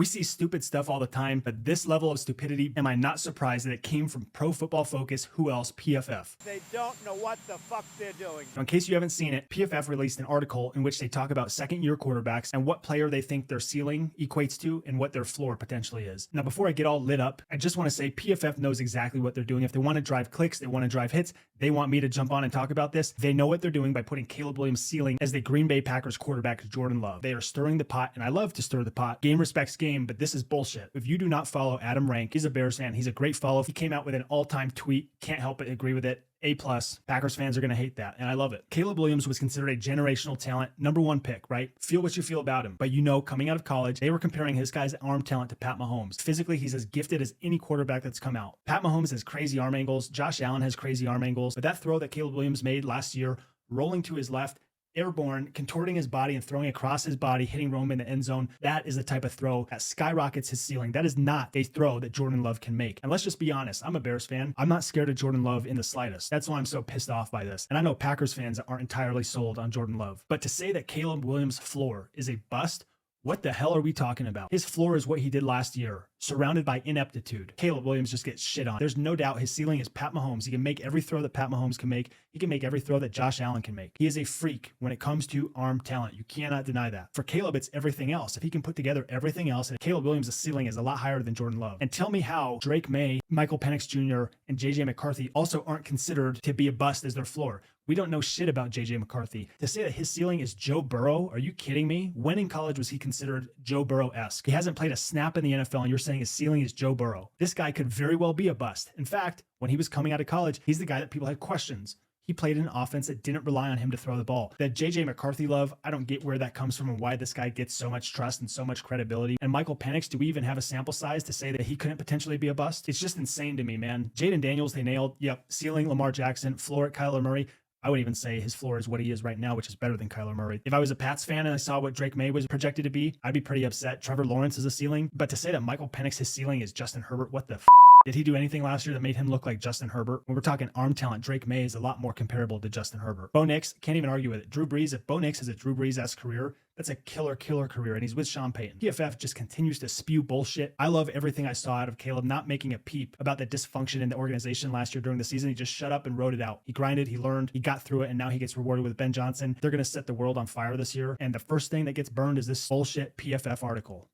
We see stupid stuff all the time, but this level of stupidity, am I not surprised that it came from Pro Football Focus, who else? PFF. They don't know what the fuck they're doing. In case you haven't seen it, PFF released an article in which they talk about second-year quarterbacks and what player they think their ceiling equates to and what their floor potentially is. Now, before I get all lit up, I just want to say PFF knows exactly what they're doing. If they want to drive clicks, they want to drive hits, they want me to jump on and talk about this. They know what they're doing by putting Caleb Williams' ceiling as the Green Bay Packers quarterback Jordan Love. They are stirring the pot, and I love to stir the pot. Game respects game, but this is bullshit. If you do not follow Adam Rank, he's a Bears fan. He's a great follow. He came out with an all-time tweet. Can't help but agree with it. A+. Packers fans are going to hate that, and I love it. Caleb Williams was considered a generational talent, #1 pick, right? Feel what you feel about him. But you know, coming out of college, they were comparing his guy's arm talent to Pat Mahomes. Physically, he's as gifted as any quarterback that's come out. Pat Mahomes has crazy arm angles. Josh Allen has crazy arm angles. But that throw that Caleb Williams made last year, rolling to his left, airborne, contorting his body and throwing across his body, hitting Rome in the end zone. That is the type of throw that skyrockets his ceiling. That is not a throw that Jordan Love can make. And let's just be honest, I'm a Bears fan. I'm not scared of Jordan Love in the slightest. That's why I'm so pissed off by this. And I know Packers fans aren't entirely sold on Jordan Love. But to say that Caleb Williams' floor is a bust, what the hell are we talking about? His floor is what he did last year, surrounded by ineptitude. Caleb Williams just gets shit on. There's no doubt his ceiling is Pat Mahomes. He can make every throw that Pat Mahomes can make. He can make every throw that Josh Allen can make. He is a freak when it comes to arm talent. You cannot deny that. For Caleb, it's everything else. If he can put together everything else, Caleb Williams' ceiling is a lot higher than Jordan Love. And tell me how Drake May, Michael Penix Jr., and JJ McCarthy also aren't considered to be a bust as their floor. We don't know shit about JJ McCarthy. To say that his ceiling is Joe Burrow, are you kidding me? When in college was he considered Joe Burrow-esque? He hasn't played a snap in the NFL, and you're saying his ceiling is Joe Burrow. This guy could very well be a bust. In fact, when he was coming out of college, he's the guy that people had questions. He played in an offense that didn't rely on him to throw the ball. That JJ McCarthy love, I don't get where that comes from and why this guy gets so much trust and so much credibility. And Michael Penix, do we even have a sample size to say that he couldn't potentially be a bust? It's just insane to me, man. Jaden Daniels, they nailed. Yep, ceiling Lamar Jackson, floor at Kyler Murray. I would even say his floor is what he is right now, which is better than Kyler Murray. If I was a Pats fan and I saw what Drake May was projected to be, I'd be pretty upset. Trevor Lawrence is a ceiling. But to say that Michael Penix, his ceiling is Justin Herbert, what the f***? Did he do anything last year that made him look like Justin Herbert? When we're talking arm talent, Drake May is a lot more comparable to Justin Herbert. Bo Nix, can't even argue with it. Drew Brees, if Bo Nix has a Drew Brees-esque career, that's a killer career, and he's with Sean Payton. PFF just continues to spew bullshit. I love everything I saw out of Caleb not making a peep about the dysfunction in the organization last year during the season. He just shut up and wrote it out. He grinded, he learned, he got through it, and now he gets rewarded with Ben Johnson. They're going to set the world on fire this year, and the first thing that gets burned is this bullshit PFF article.